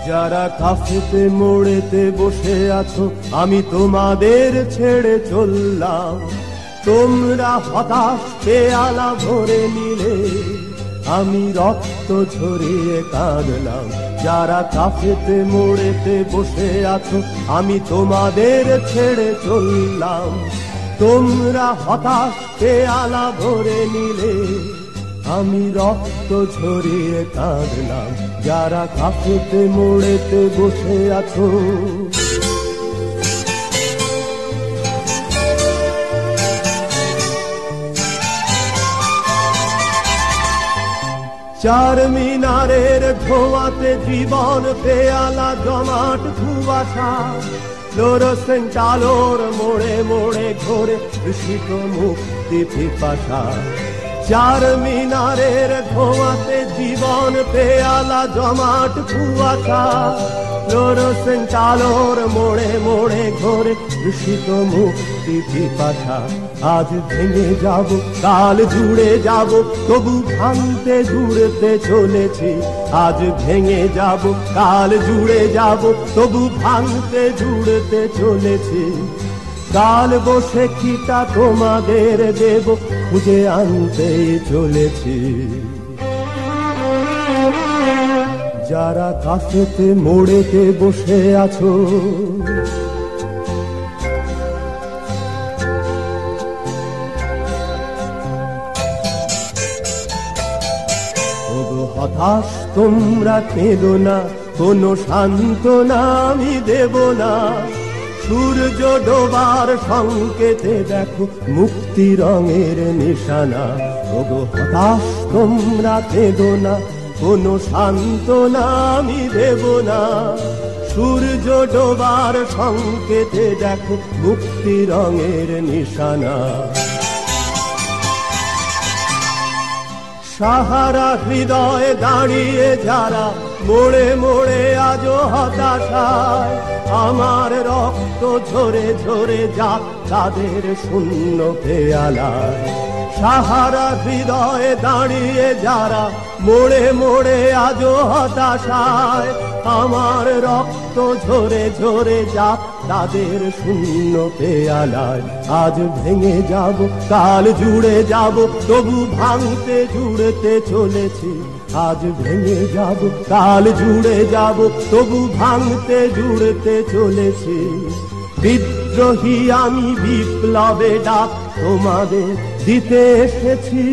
যারা কাফেতে মোড়েতে বসে আছো, আমি তোমাদের ছেড়ে চললাম। তোমরা হতাশ পেয়ালা ভরে নিলে, আমি রক্ত ঝরিয়ে কাঁদলাম। যারা কাফেতে মোড়েতে বসে আছো, আমি তোমাদের ছেড়ে চললাম। তোমরা হতাশ পেয়ালা ভরে নিলে, আমি রক্ত ঝরিয়ে কাঁদলাম। যারা কাফেতে মোড়েতে বসে আছো, চার মিনারের ধোঁয়াতে জীবন পেয়ালা জমাট ধুয়াশা, ফ্লোরোসেন্ট আলোর মোড়ে মোড়ে ঘোরে ঋষিত মুক্তি পিপাসা। চার মিনারের ধোঁয়াতে জীবন পেয়ালা জমাট কুয়াশা, ফ্লোরোসেন্ট আলোর মোড়ে মোড়ে ঘোরে ঋষিত মুক্তি পিপাসা। আজ ভেঙে যাব, কাল জুড়ে যাব, তবু ভাঙতে জুড়তে চলেছি। আজ ভেঙে যাব, কাল জুড়ে যাব, তবু ভাঙতে জুড়তে চলেছি। কাল বসে খিটা তোমাদের দেব, খুঁজে আনতে চলেছি। যারা কাফেতে মোড়েতে বসে আছো, হতাশ তোমরা কেঁদো না, কোনো সান্ত্বনা আমি দেব না। সূর্য ডোবার সংকেতে দেখো মুক্তি রঙের নিশানা। ওগো হতাশ তোমরা কেঁদো না, কোনো সান্ত্বনা আমি দেব না। সূর্য ডোবার সংকেতে দেখো মুক্তি রঙের নিশানা। সাহারা হৃদয়ে দাঁড়িয়ে যারা মোড়ে মোড়ে আজো হতাশায়, আমার রক্ত ঝরে ঝরে যাক তাদের শূন্য পেয়ালায়। সাহারা হৃদয়ে দাঁড়িয়ে যারা মোড়ে মোড়ে আজো হতাশায়, আমার রক্ত ঝরে ঝরে যাক তাদের শূন্য পেয়ালায়। আজ ভেঙে যাব, কাল জুড়ে যাব, তবু ভাঙতে জুড়তে চলেছি। আজ ভেঙে যাব, কাল জুড়ে যাব, তবু ভাঙতে জুড়তে চলেছি। বিদ্রোহী আমি বিপ্লবে ডাক তোমাদের দিতে এসেছি।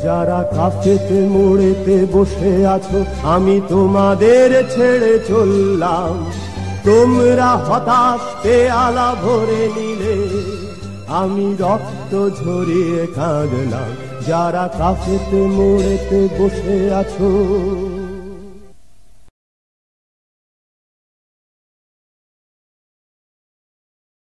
যারা কাফেতে মোড়েতে বসে আছো, আমি তোমাদের ছেড়ে চললাম। তোমরা হতাশ পেয়ালা ভরে নিলে, আমি রক্ত ঝরিয়ে কাঁদলাম। যারা কাফেতে মোড়েতে বসে আছো।